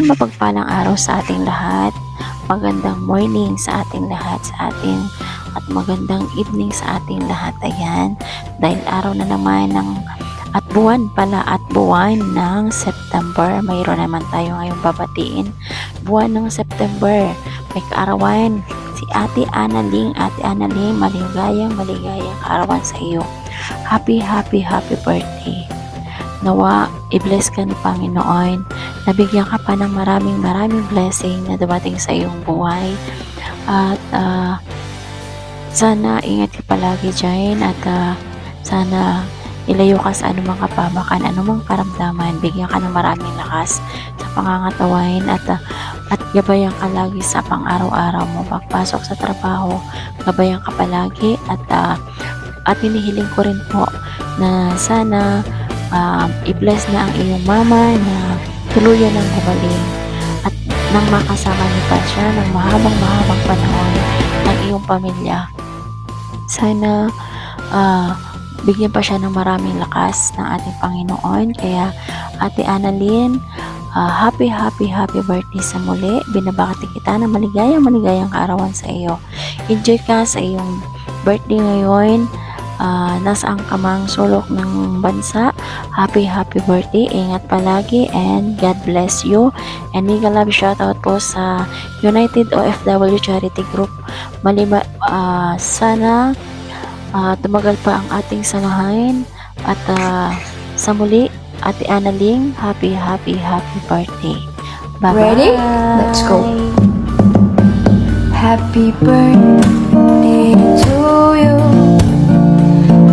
Ayan, mapagpalang araw sa ating lahat. Magandang morning sa ating lahat at magandang evening sa ating lahat. Ayan, dahil araw na naman at buwan ng September. Mayroon naman tayo ngayong babatiin. Buwan ng September. May kaarawan si Ate Analing. Ate Analing, maligayang kaarawan sa iyo. Happy birthday. Nawa, i-bless ka ni Panginoon. Nabigyan ka pa ng maraming blessing na dumating sa iyong buhay. At sana ingat ka palagi dyan at sana ilayo ka sa anumang kapamakan, anumang karamdaman. Bigyan ka ng maraming lakas sa pangangatawan at gabayan ka lagi sa pang-araw-araw mo. Pagpasok sa trabaho, gabayan ka palagi at hinihiling ko rin po na sana i-bless na ang iyong mama na tuluyan ng gumaling at nang makasama niyo pa siya ng mahabang panahon ng iyong pamilya. Sana bigyan pa siya ng maraming lakas ng ating Panginoon. Kaya Ate Analyn, happy birthday sa muli. Binabati kita na maligayang kaarawan sa iyo. Enjoy ka sa iyong birthday ngayon. Nasaan ka mang sulok ng bansa, happy birthday, ingat palagi and God bless you. And mega love shoutout po sa United OFW Charity Group. Sana tumagal pa ang ating samahan at sa muli, Ate Analing, happy birthday. Bye bye. Ready? Let's go. Happy birthday to you.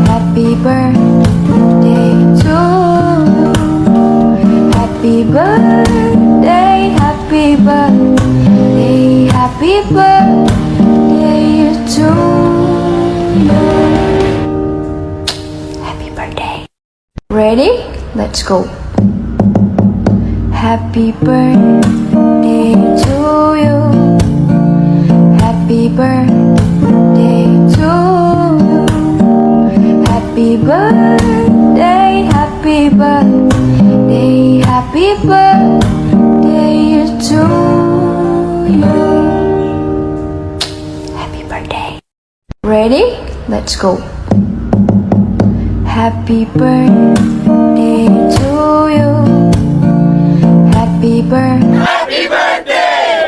Happy birthday to you. Happy birthday, happy birthday, happy birthday to you. Happy birthday. Ready? Let's go. Happy birthday to you. Happy birthday to you. Happy birthday, happy birthday, happy birthday to you. Happy birthday. Ready? Let's go. Happy birthday to you. Happy birthday. Happy birthday!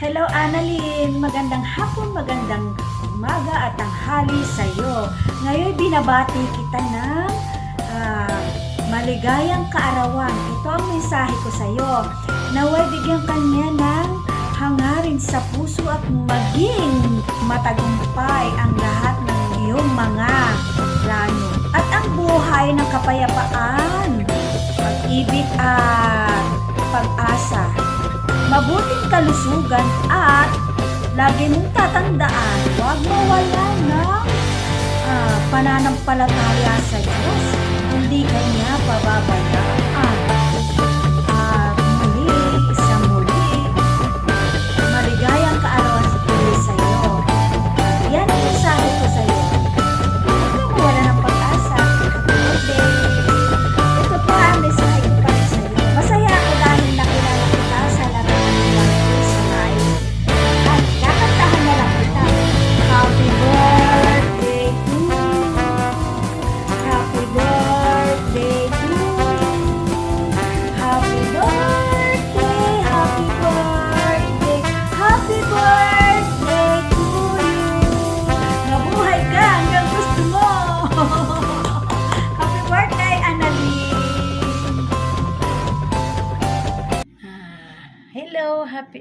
Hello Analyn, magandang hapon, magandang umaga at tanghali sa iyo. Ngayon binabati kita ng maligayang kaarawan. Ito ang mensahe ko sa iyo. Naway bigyan kanya ng hangarin sa puso at maging matagumpay ang lahat ng iyong mga plano. At ang buhay ng kapayapaan, pag-ibig at pag-asa. Mabuting kalusugan at lagi mong tatandaan, huwag mawala ng pananampalataya sa Diyos. Hindi kanya pababayaan. At muli, maligayang kaarawan sa tuloy sa iyo. Yan ang mensahe ko sa iyo. Huwag kang mawala ng pag-asa. Happy birthday! Ito pa ang mensahe ko para sa iyo. Masaya ako dahil nakilala kita sa larangan ng langit sa live. At kakantahan na lang kita. Happy birthday to you. Happy birthday to you. Happy birthday, happy birthday, happy birthday to you. Mabuhay ka hanggang gusto mo. Happy birthday, Analyn. Hello, happy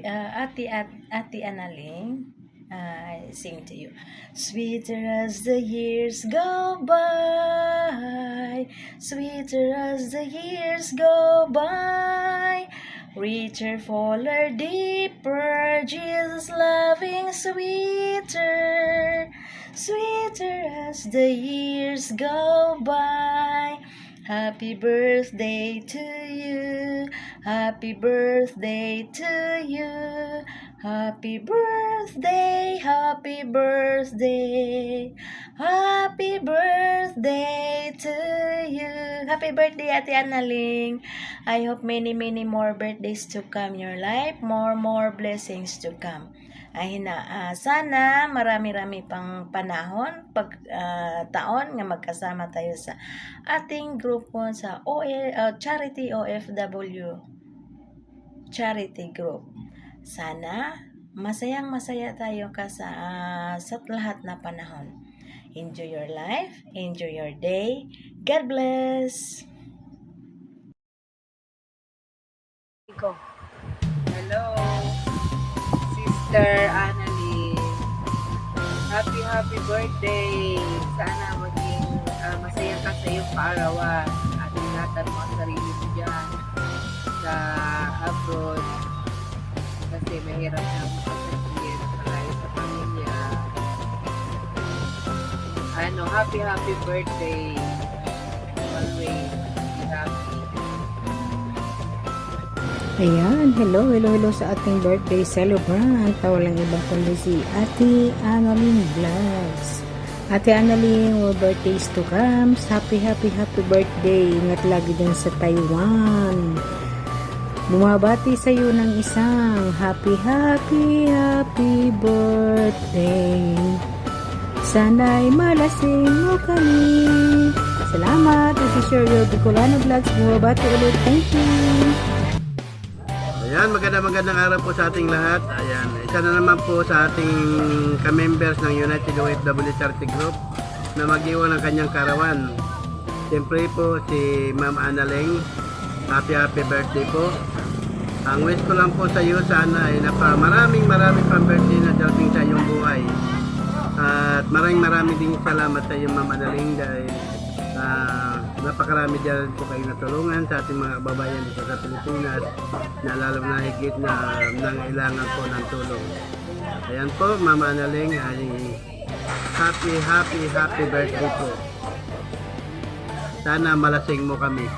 Ate Analing. I sing to you. Sweeter as the years go by, sweeter as the years go by, richer, fuller, deeper, Jesus loving, sweeter, sweeter as the years go by. Happy birthday to you. Happy birthday to you. Happy birthday, happy birthday. Happy birthday to you. Happy birthday, Ate Analing. I hope many more birthdays to come in your life. More blessings to come. Sana marami-rami pang panahon, taon nga magkasama tayo sa ating grupo sa Charity OFW Charity Group. Sana masayang-masaya tayo sa lahat na panahon. Enjoy your life, enjoy your day. God bless. Hello, Sister Annalyn. Happy birthday. Sana maging masaya ka sa iyong kaarawan at ingatan mo ang sarili mo dyan sa abroad kasi mahirap na makasakit malayo sa pamilya. Happy birthday. Always be happy. Ayan, hello sa ating birthday celebrant. Walang ibang kundi si Ate Annalyn Vlogs. Ate Annalyn, more birthdays to come. Happy birthday. Ingat lagi din sa Taiwan. Bumabati sa iyo ng isang happy birthday. Sana'y malasing mo kami. Salamat. This is your Bicolano Vlogs. Bumabati ulit. Thank you. Ayan, magandang araw po sa ating lahat. Ayan, isa na naman po sa ating ka-members ng United OFW Charity Group na mag-iwan ng kanyang karawan. Siyempre po si Ma'am Annalyn, happy birthday po. Ang wish ko lang po sa iyo sana ay maraming pang birthday na darating sa iyong buhay. At maraming din salamat sa iyo Ma'am Annalyn dahil napakarami dyan po kayo natulungan sa ating mga kababayan dito sa Pilipinas na lalo na higit na nangailangan po ng tulong. Ayan po, Mama Annalyn, happy birthday po. Sana malasing mo kami.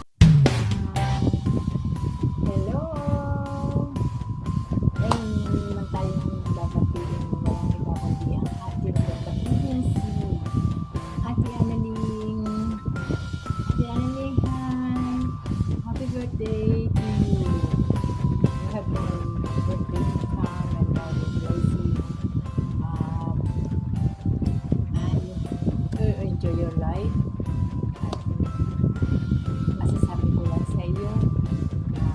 Hello! Ayun naman tayong babatiin ng mga ibabandi ang ating babatiin si Ate Annalyn. Ate Annalyn, hi! Happy birthday to you! You have a birthday to come and God will bless you. And enjoy your life. At masasabi ko lang sa iyo na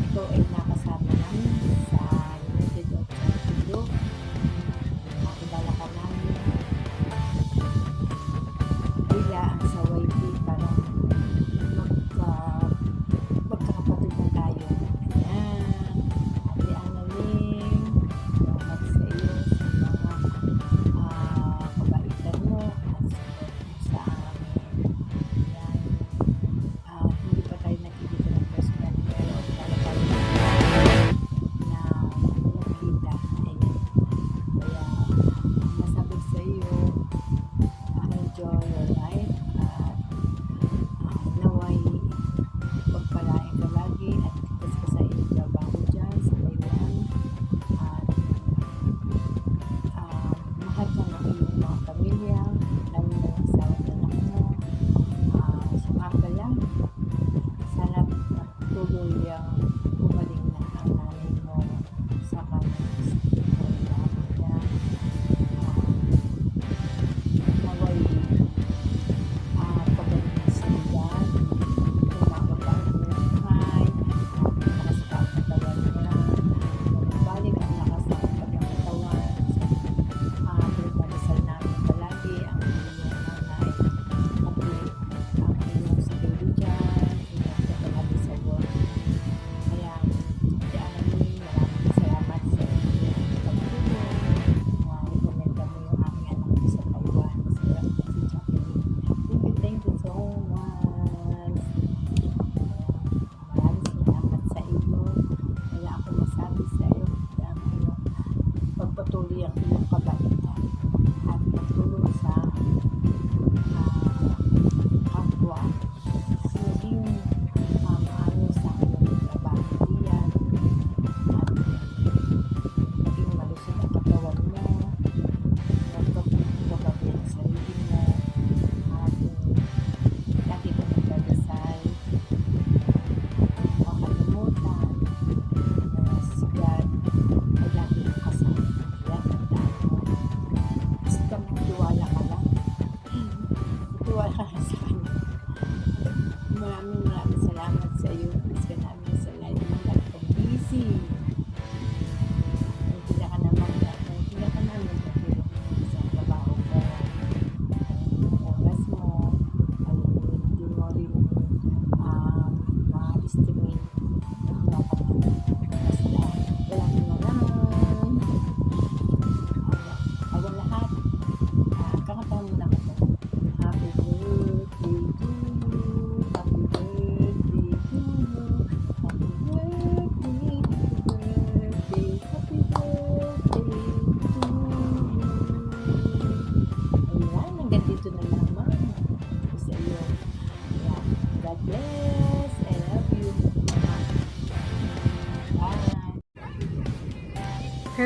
ikaw ay nakasama namin sa United Charity Group. Nakilala ka namin bila ang sa YP para magkakapatid na tayo. Ayan, Ate Annalyn, salamat sa iyo sa mga kabaitan mo at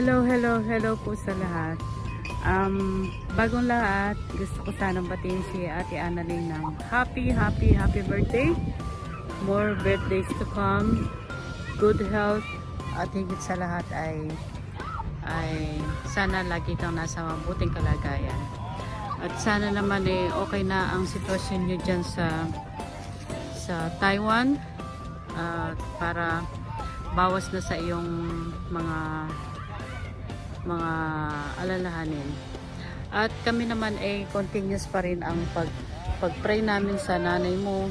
Hello po sa lahat. Bagong lahat, gusto ko sanang batiin si Ate Annalyn ng happy birthday. More birthdays to come. Good health. At higit sa lahat ay sana lagi kang nasa mabuting kalagayan. At sana naman okay na ang sitwasyon nyo dyan sa Taiwan. Para bawas na sa iyong mga alalahanin. At kami naman continuous pa rin ang pag-pray namin sa nanay mo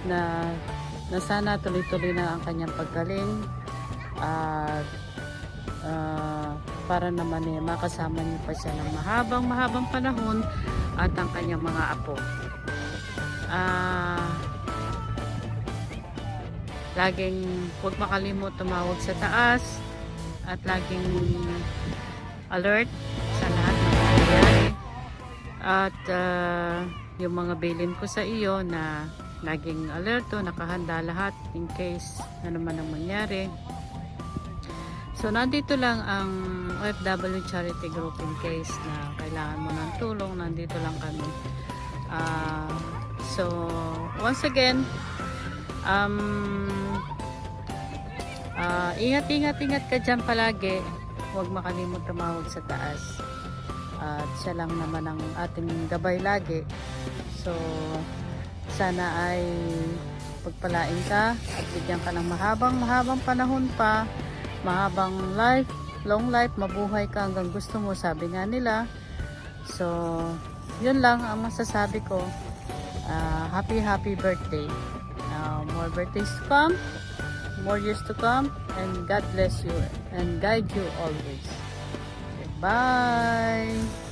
na sana tuloy-tuloy na ang kanyang paggaling at para naman makasama niyo pa siya ng mahabang panahon at ang kanyang mga apo. Laging huwag makalimot tumawag sa taas at laging alert sa lahat ng nangyayari. At yung mga bilin ko sa iyo na laging alerto, nakahanda lahat in case na naman ang mangyari. So nandito lang ang OFW Charity Group in case na kailangan mo ng tulong, nandito lang kami. So once again, ingat ka dyan palagi. Huwag makalimot tumawag sa taas. At siya lang naman ang ating gabay lagi. So, sana ay pagpalain ka at bigyan ka ng mahabang panahon pa. Mahabang life, long life, mabuhay ka hanggang gusto mo, sabi nga nila. So, yun lang ang masasabi ko. Happy birthday. More birthdays to come, more years to come, and God bless you and guide you always. Bye!